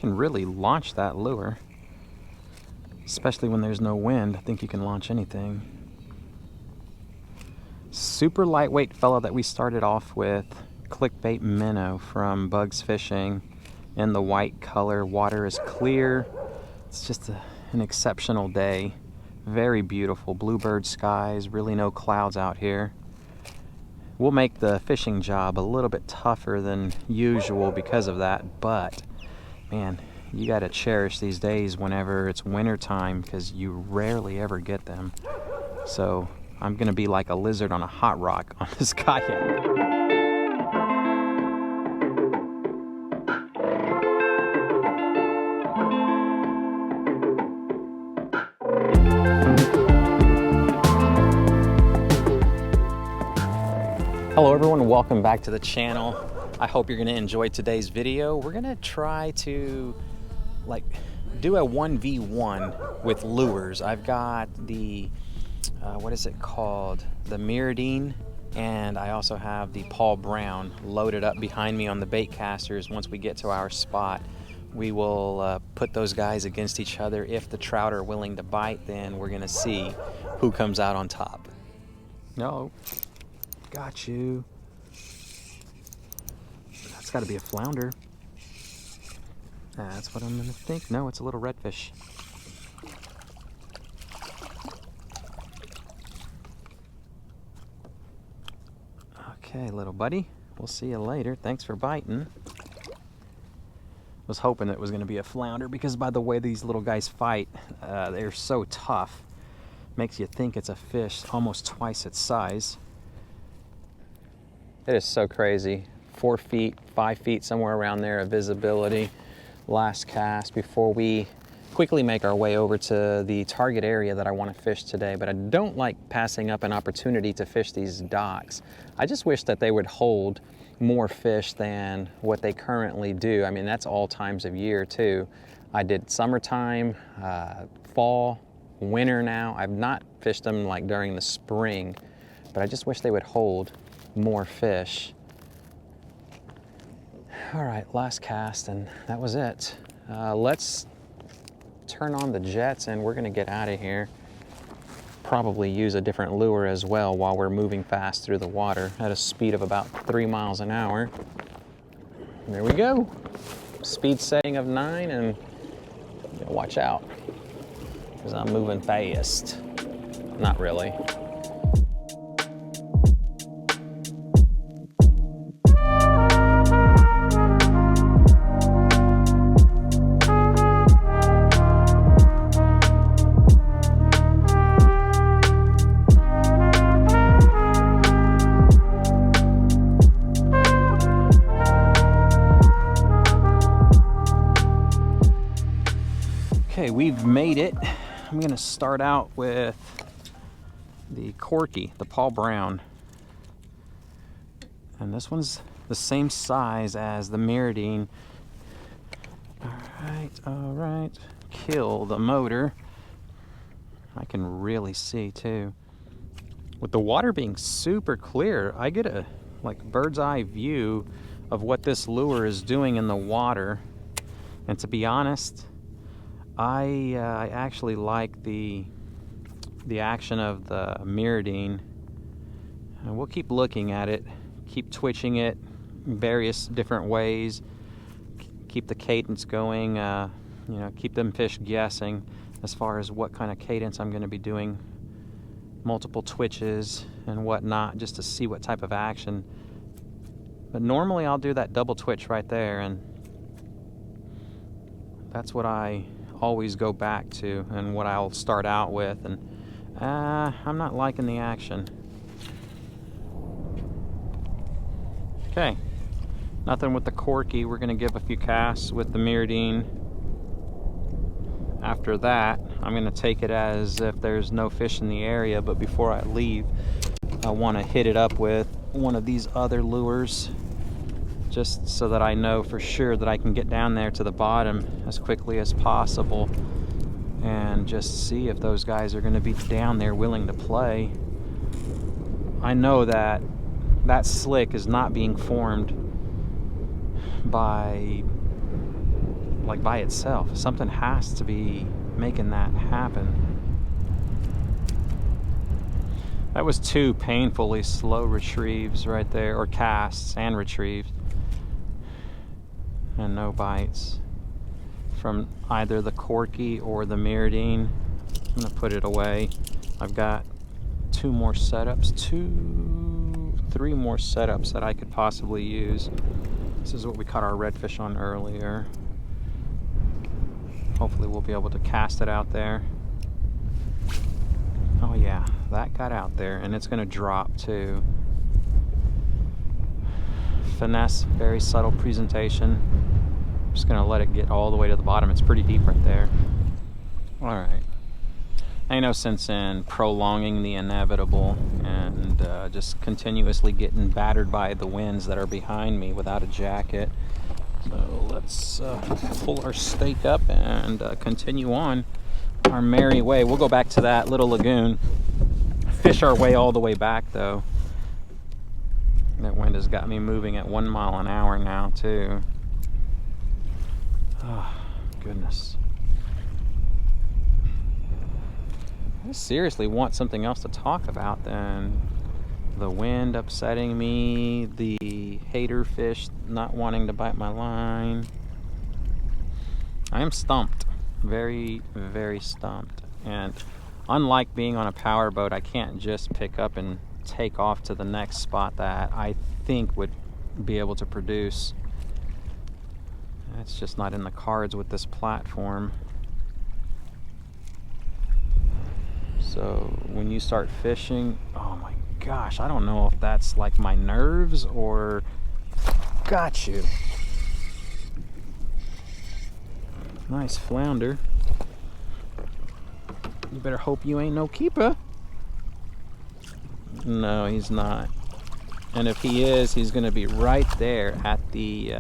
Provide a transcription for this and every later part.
can really launch that lure, especially when there's no wind. I think you can launch anything. Super lightweight fella that we started off with, clickbait minnow from Bugs Fishing, in the white color. Water is clear. It's just an exceptional day. Very beautiful bluebird skies, really no clouds out here. We'll make the fishing job a little bit tougher than usual because of that, but man, you got to cherish these days whenever it's winter time, because you rarely ever get them. So I'm gonna be like a lizard on a hot rock on this kayak. Hello everyone, welcome back to the channel. I hope you're gonna enjoy today's video. We're gonna try to do a 1v1 with lures. I've got the, what is it called? The Mirrodine, and I also have the Paul Brown loaded up behind me on the bait casters. Once we get to our spot, we will put those guys against each other. If the trout are willing to bite, then we're gonna see who comes out on top. No. Got you. That's got to be a flounder. That's what I'm gonna think. No, it's a little redfish. Okay, little buddy. We'll see you later. Thanks for biting. Was hoping it was gonna be a flounder, because by the way these little guys fight, they're so tough. Makes you think it's a fish almost twice its size. It is so crazy. 4 feet, 5 feet, somewhere around there of visibility. Last cast before we quickly make our way over to the target area that I want to fish today. But I don't like passing up an opportunity to fish these docks. I just wish that they would hold more fish than what they currently do. I mean, that's all times of year too. I did summertime, fall, winter now. I've not fished them like during the spring, but I just wish they would hold more fish. All right, last cast, and that was it. Let's turn on the jets and we're gonna get out of here. Probably use a different lure as well while we're moving fast through the water at a speed of about 3 miles an hour. There we go. Speed setting of 9, and watch out, because I'm moving fast. Not really. Okay, we've made it. I'm gonna start out with the Corky, the Paul Brown. And this one's the same size as the Mirrodine. All right. Kill the motor. I can really see too. With the water being super clear, I get a bird's eye view of what this lure is doing in the water. And to be honest, I actually like the action of the Mirrodine. And we'll keep looking at it, keep twitching it various different ways, keep the cadence going, keep them fish guessing as far as what kind of cadence I'm going to be doing, multiple twitches and whatnot, just to see what type of action. But normally I'll do that double twitch right there, and that's what I always go back to and what I'll start out with. And I'm not liking the action. Okay, nothing with the Corky. We're gonna give a few casts with the Mirrodine. After that, I'm gonna take it as if there's no fish in the area, but before I leave, I wanna hit it up with one of these other lures, just so that I know for sure that I can get down there to the bottom as quickly as possible and just see if those guys are going to be down there willing to play. I know that that slick is not being formed by like by itself. Something has to be making that happen. That was 2 painfully slow retrieves right there, or casts and retrieves, and no bites from either the corky or the Mirrodine. I'm gonna put it away. I've got 2 more setups, 3 more setups that I could possibly use. This is what we caught our redfish on earlier. Hopefully we'll be able to cast it out there. Oh yeah, that got out there, and it's gonna drop too. Finesse, very subtle presentation. I'm just gonna let it get all the way to the bottom. It's pretty deep right there. All right. Ain't no sense in prolonging the inevitable and just continuously getting battered by the winds that are behind me without a jacket. So let's pull our stake up and continue on our merry way. We'll go back to that little lagoon, fish our way all the way back though. That wind has got me moving at 1 mile an hour now too. Oh, goodness. I seriously want something else to talk about than the wind upsetting me, the hater fish not wanting to bite my line. I am stumped. Very, very stumped. And unlike being on a power boat, I can't just pick up and take off to the next spot that I think would be able to produce. That's just not in the cards with this platform. So when you start fishing, oh my gosh, I don't know if that's like my nerves or got you. Nice flounder. You better hope you ain't no keeper. No, he's not. And if he is, he's gonna be right there at the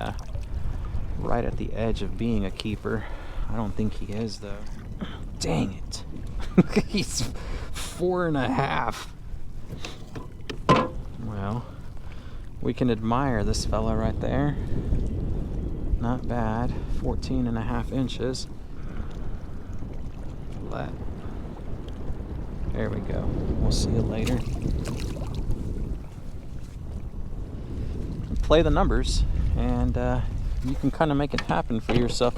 edge of being a keeper. I don't think he is though. Dang it. He's 4.5. Well, we can admire this fella right there. Not bad. 14.5 inches. There we go. We'll see you later. Play the numbers, and you can kind of make it happen for yourself.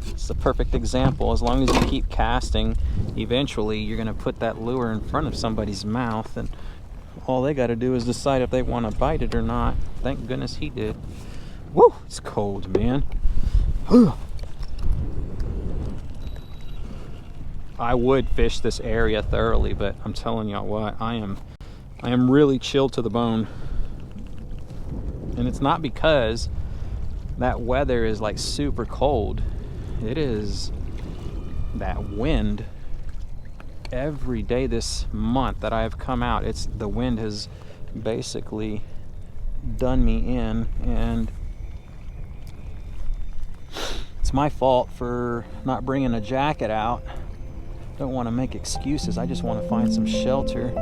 It's the perfect example. As long as you keep casting, eventually you're going to put that lure in front of somebody's mouth, and all they got to do is decide if they want to bite it or not. Thank goodness he did. Woo! It's cold, man. I would fish this area thoroughly, but I'm telling y'all what, I am really chilled to the bone. And it's not because that weather is like super cold. It is that wind. Every day this month that I've come out, the wind has basically done me in, and it's my fault for not bringing a jacket out. Don't want to make excuses. I just want to find some shelter.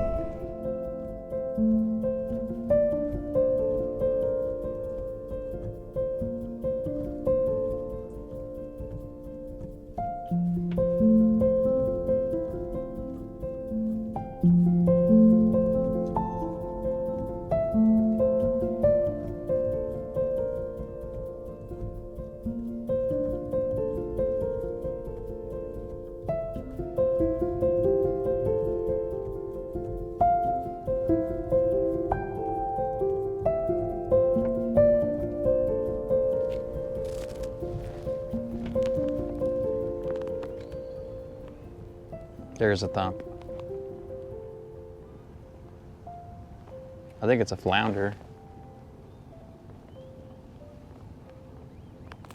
There's a thump. I think it's a flounder.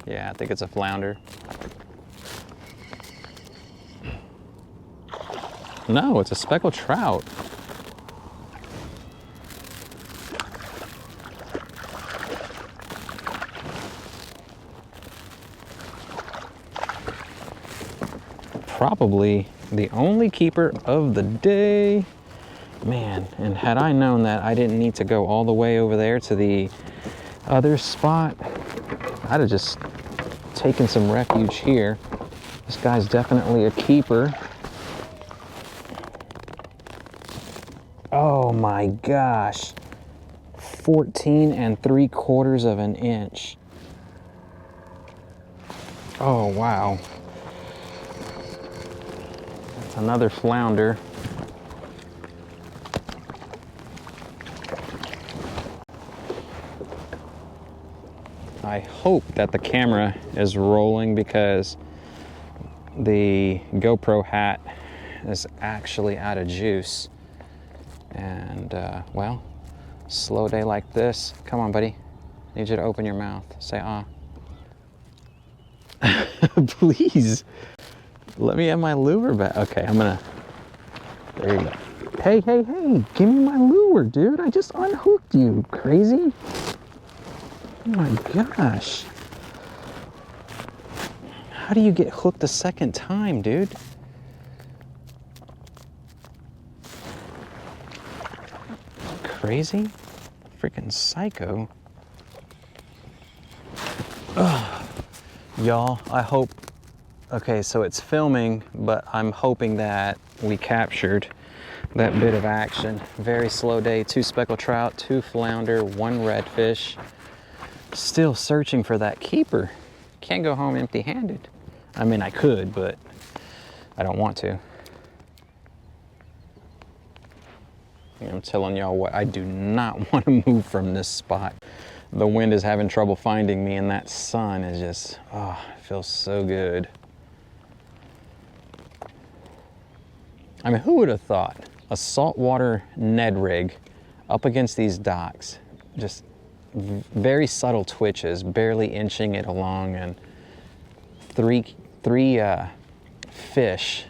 Yeah, I think it's a flounder. No, it's a speckled trout. Probably the only keeper of the day. Man, and had I known that I didn't need to go all the way over there to the other spot, I'd have just taking some refuge here. This guy's definitely a keeper. Oh my gosh. 14 3/4 of an inch. Oh wow. That's another flounder. I hope that the camera is rolling because the GoPro hat is actually out of juice. And well, slow day like this. Come on, buddy. Need you to open your mouth. Say ah. Please. Let me have my lure back. Okay, I'm gonna. There you go. Hey, hey, hey. Give me my lure, dude. I just unhooked you. Crazy? Oh my gosh. How do you get hooked a second time, dude? Crazy? Freaking psycho. Y'all, I hope, okay, so it's filming, but I'm hoping that we captured that bit of action. Very slow day, 2 speckled trout, 2 flounder, 1 redfish. Still searching for that keeper. Can't go home empty-handed. I mean, I could, but I don't want to. I'm telling y'all what, I do not want to move from this spot. The wind is having trouble finding me, and that sun is just, oh, it feels so good. I mean, who would have thought a saltwater Ned Rig up against these docks, just very subtle twitches, barely inching it along, and three fish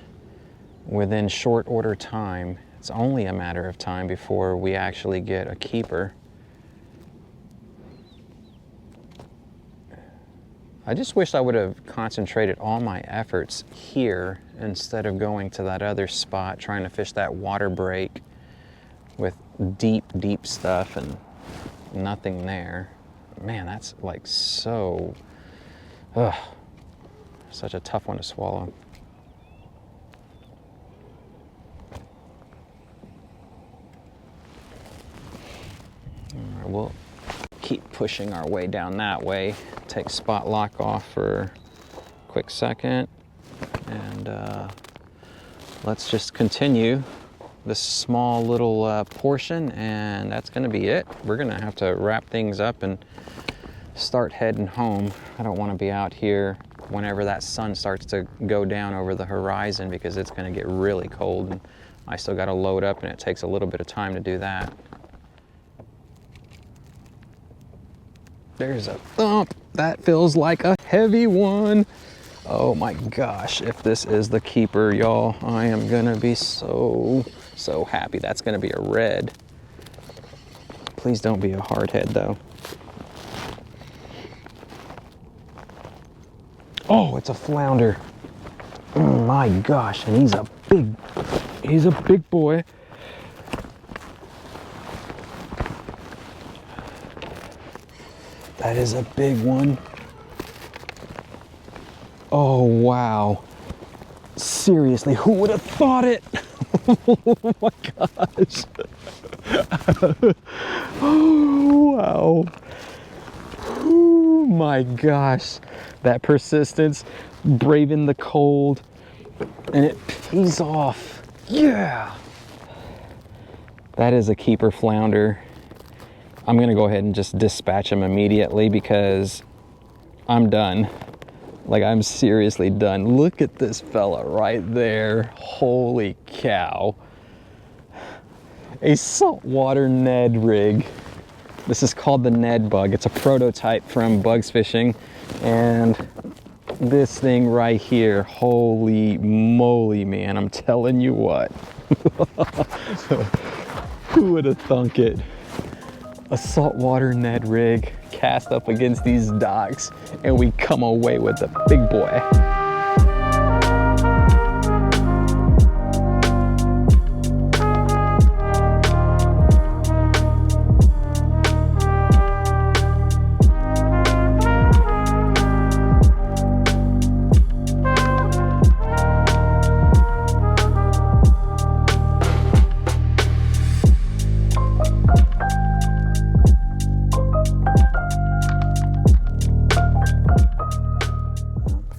within short order time. It's only a matter of time before we actually get a keeper. I just wish I would have concentrated all my efforts here instead of going to that other spot trying to fish that water break with deep, deep stuff and nothing there. Man, that's like so, such a tough one to swallow. All right, we'll keep pushing our way down that way. Take spot lock off for a quick second, and let's just continue this small little portion, and that's gonna be it. We're gonna have to wrap things up and start heading home. I don't want to be out here whenever that sun starts to go down over the horizon, because it's gonna get really cold, and I still gotta load up, and it takes a little bit of time to do that. There's a thump. That feels like a heavy one. Oh my gosh, if this is the keeper, y'all, I am gonna be so happy. That's gonna be a red. Please don't be a hardhead though. Oh, it's a flounder. Oh my gosh, and he's a big boy. That is a big one. Oh, wow. Seriously, who would have thought it? Oh my gosh. Oh, wow. Oh my gosh. That persistence, braving the cold, and it pays off. Yeah. That is a keeper flounder. I'm gonna go ahead and just dispatch him immediately because I'm done. Like, I'm seriously done. Look at this fella right there. Holy cow. A saltwater Ned Rig. This is called the Ned Bug. It's a prototype from Bugs Fishing. And this thing right here, holy moly, man. I'm telling you what. Who would have thunk it? A saltwater Ned Rig cast up against these docks, and we come away with a big boy.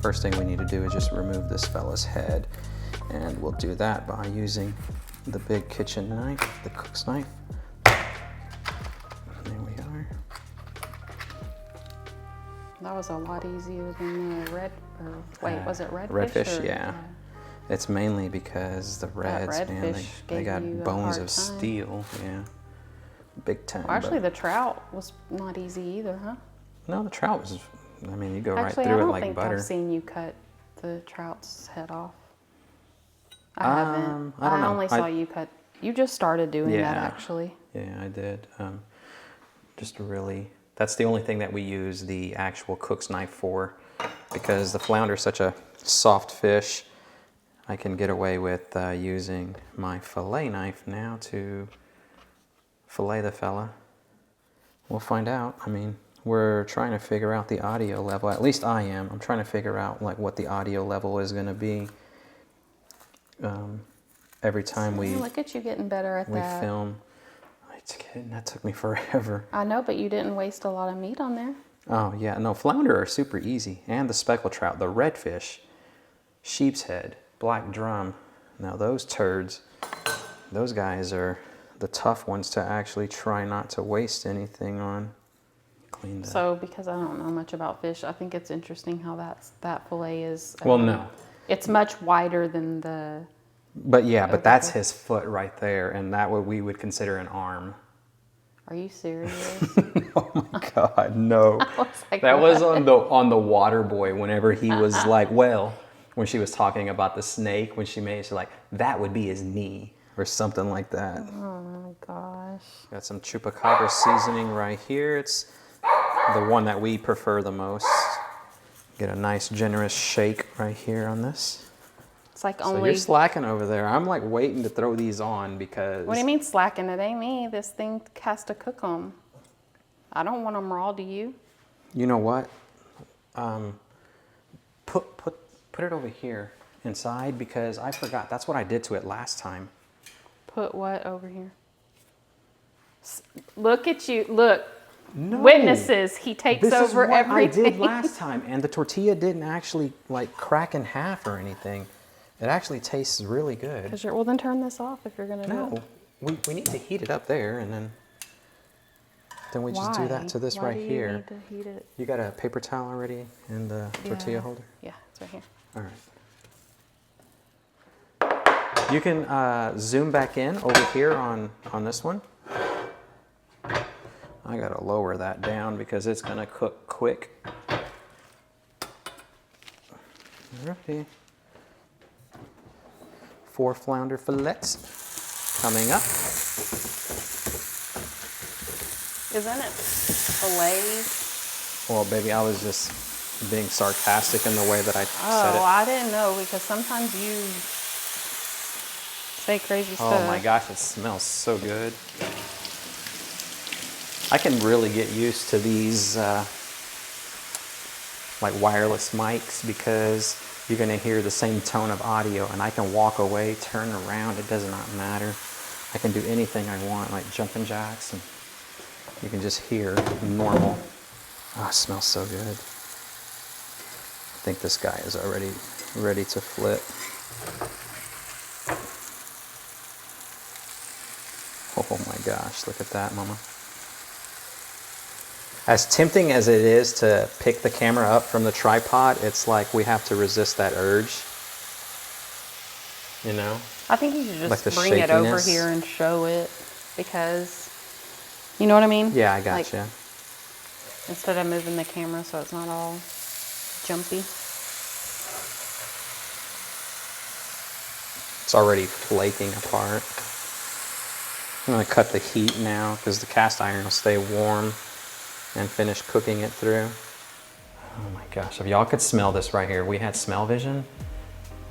first thing we need to do is just remove this fella's head. And we'll do that by using the big kitchen knife, the cook's knife. There we are. That was a lot easier than the red, or wait, was it redfish? Redfish, yeah. It's mainly because the reds, man, they got bones of steel, yeah. Big time. Well, actually, the trout was not easy either, huh? No, the trout was, I mean, you go right Actually, through it like I don't think butter. I've seen you cut the trout's head off. I haven't. I don't know. I only saw you cut. You just started doing that, actually. Yeah, I did. Just really, that's the only thing that we use the actual cook's knife for, because the flounder is such a soft fish. I can get away with using my fillet knife now to fillet the fella. We'll find out. I mean, we're trying to figure out the audio level. At least I am. I'm trying to figure out like what the audio level is going to be every time we look at you getting better at that. We film. It's kidding. That took me forever. I know, but you didn't waste a lot of meat on there. Oh yeah, no, flounder are super easy, and the speckled trout, the redfish, sheep's head, black drum. Now those turds, those guys are the tough ones to actually try not to waste anything on. Clean that. So because I don't know much about fish, I think it's interesting how that fillet is. Well, no. It's much wider than the... But yeah, but that's his foot right there, and that what we would consider an arm. Are you serious? Oh my God, no. Like, that was on the Water Boy whenever he was like, well, when she was talking about the snake, when she made it, she's like, that would be his knee or something like that. Oh my gosh. Got some chupacabra seasoning right here. It's the one that we prefer the most. Get a nice generous shake right here on this. It's like So only... you're slacking over there. I'm like waiting to throw these on because... What do you mean slacking? It ain't me. This thing has to cook them. I don't want them raw, do you? You know what? Put it over here inside because I forgot. That's what I did to it last time. Put what over here? Look at you. Look. No. Witnesses. He takes This over is what everything. I did last time, and the tortilla didn't actually like crack in half or anything. It actually tastes really good. Well, then turn this off if you're going to do it. No, we need to heat it up there, and then we just do that to this right here. Why do you need to heat it? You got a paper towel already in the tortilla holder? Yeah, it's right here. All right. You can zoom back in over here on this one. I gotta lower that down because it's gonna cook quick. Alrighty. 4 flounder fillets coming up. Isn't it fillets? Well, baby, I was just being sarcastic in the way that I said it. Oh, I didn't know because sometimes you say crazy stuff. Oh my gosh, it smells so good. I can really get used to these like wireless mics because you're gonna hear the same tone of audio and I can walk away, turn around, it does not matter. I can do anything I want, like jumping jacks, and you can just hear normal. Oh, it smells so good. I think this guy is already ready to flip. Oh my gosh, look at that, mama. As tempting as it is to pick the camera up from the tripod, it's like we have to resist that urge. You know? I think you should Like just the bring it over shakiness. here and show it because, you know what I mean? Yeah, I gotcha. Instead of moving the camera so it's not all jumpy. It's already flaking apart. I'm gonna cut the heat now because the cast iron will stay warm and finish cooking it through. Oh my gosh, if y'all could smell this right here. We had smell vision.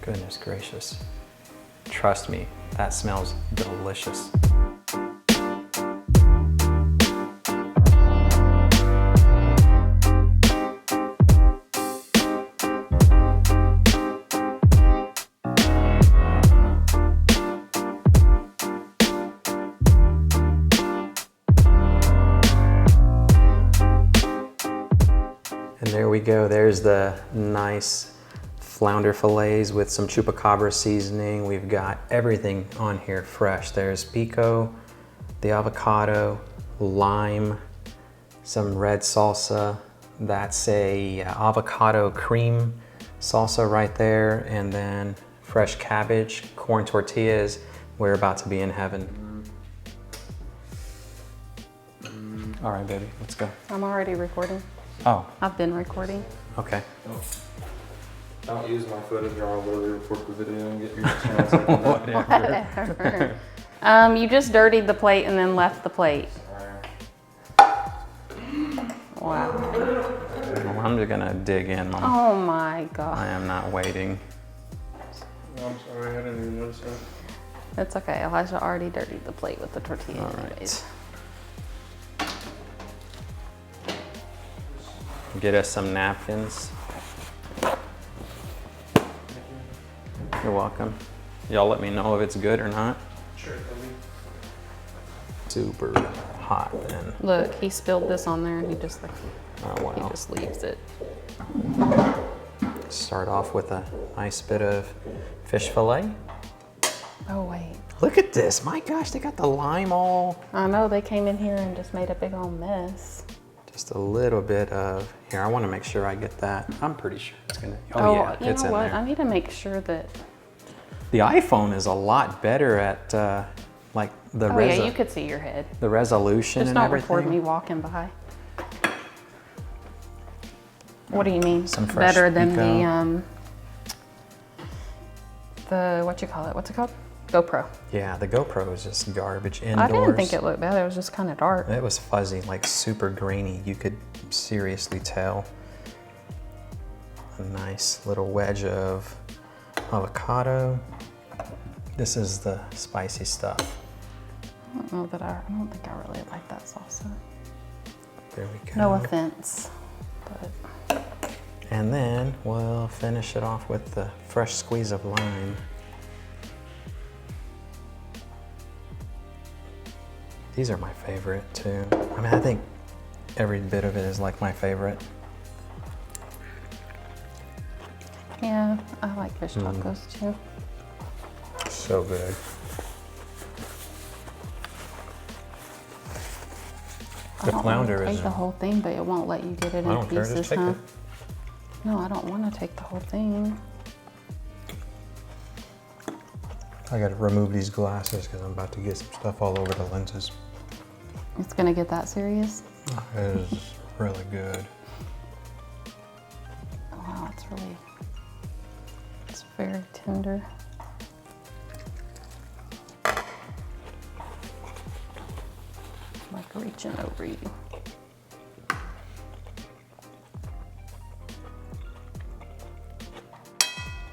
Goodness gracious. Trust me, that smells delicious. And there we go, there's the nice flounder fillets with some chupacabra seasoning. We've got everything on here fresh. There's pico, the avocado, lime, some red salsa. That's a avocado cream salsa right there, and then fresh cabbage, corn tortillas. We're about to be in heaven. All right, baby, let's go. I'm already recording. Oh, I've been recording. okay. Don't use my footage or I'll literally report the video and get your channel. Whatever. Whatever. You just dirtied the plate and then left the plate. Wow. Well, I'm just gonna dig in, Mom. Oh my I God. am not waiting. I'm sorry, I didn't even notice that. It's okay. Elijah already dirtied the plate with the tortilla All right. anyways. Get us some napkins. You're welcome. Y'all let me know if it's good or not. Sure, Super hot then. Look, he spilled this on there and he just like, Oh he wow. just leaves it. Start off with a nice bit of fish fillet. Oh wait. Look at this. My gosh, they got the lime all. I know they came in here and just made a big old mess. Just a little bit of, here, I want to make sure I get that. I'm pretty sure it's gonna, oh yeah, you it's know in what? there. I need to make sure that. The iPhone is a lot better at like the, Oh yeah, you could see your head. the resolution Just and don't everything. record me walking by. What do you mean? Some fresh Better than pico. the what you call it? What's it called? GoPro. Yeah, the GoPro is just garbage indoors. I didn't think it looked bad. It was just kind of dark. It was fuzzy, like super grainy. You could seriously tell. A nice little wedge of avocado. This is the spicy stuff. I don't know that I don't think I really like that salsa. There we go. No offense, but And then we'll finish it off with the fresh squeeze of lime. These are my favorite too. I mean, I think every bit of it is like my favorite. yeah, I like fish tacos too. So good. The flounder take is. the whole thing, but it won't let you get it I in don't care, pieces, just take huh? it. No, I don't want to take the whole thing. I gotta remove these glasses because I'm about to get some stuff all over the lenses. It's gonna get that serious? It is really good. Wow, it's very tender. Like reaching over you.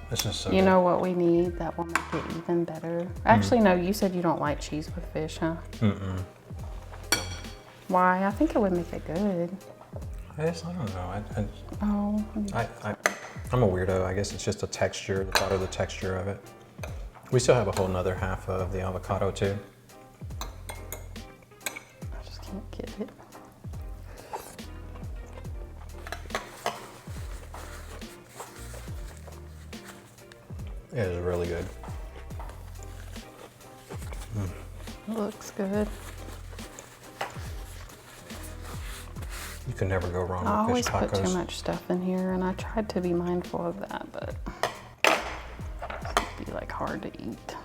This is so You good. know what we need that will make it even better? Actually, no, you said you don't like cheese with fish, huh? Mm-mm. Why? I think it would make it good. I don't know. Oh, I'm a weirdo. I guess it's just a texture, the thought of the texture of it. We still have a whole nother half of the avocado too. I just can't get it. It is really good. It looks good. You can never go wrong I with always fish put tacos. too much stuff in here, and I tried to be mindful of that, but it'd be like hard to eat.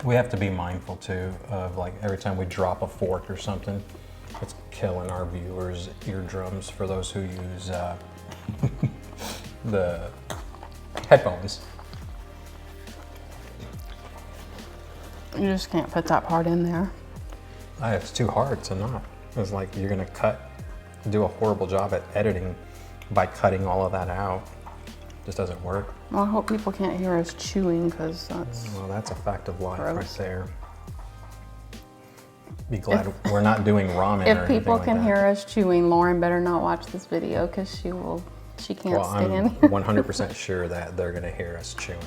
We have to be mindful too of like every time we drop a fork or something, it's killing our viewers' eardrums for those who use the headphones. You just can't put that part in there. It's too hard to not. It's like you're gonna do a horrible job at editing by cutting all of that out. Just doesn't work. Well, I hope people can't hear us chewing, because that's... Well, that's a fact of life right Gross. there. Be glad we're not doing ramen or If anything people like can that. hear us chewing, Lauren better not watch this video, because she can't Well, I'm stand. 100% sure that they're gonna hear us chewing.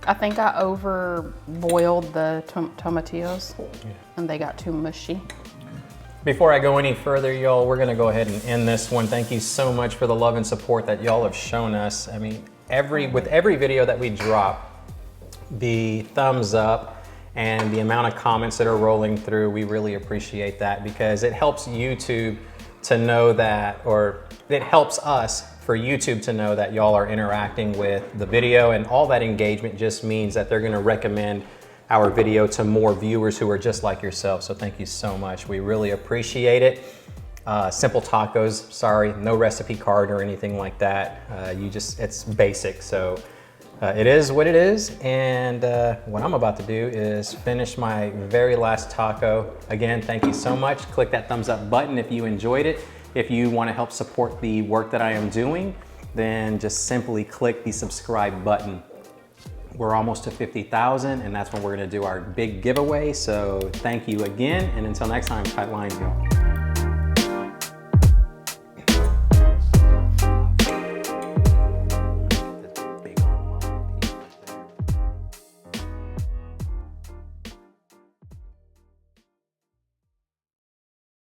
I think I over boiled the tomatillos, and they got too mushy. Before I go any further, y'all, we're gonna go ahead and end this one. Thank you so much for the love and support that y'all have shown us. I mean, with every video that we drop, the thumbs up and the amount of comments that are rolling through, we really appreciate that because it helps YouTube to know that, or it helps us for YouTube to know that y'all are interacting with the video, and all that engagement just means that they're gonna recommend our video to more viewers who are just like yourself. So thank you so much. We really appreciate it. Simple tacos, sorry, no recipe card or anything like that. It's basic. So it is what it is. And what I'm about to do is finish my very last taco. Again, thank you so much. Click that thumbs up button if you enjoyed it. If you want to help support the work that I am doing, then just simply click the subscribe button. We're almost to 50,000, and that's when we're going to do our big giveaway. So thank you again, and until next time, tight lines, y'all.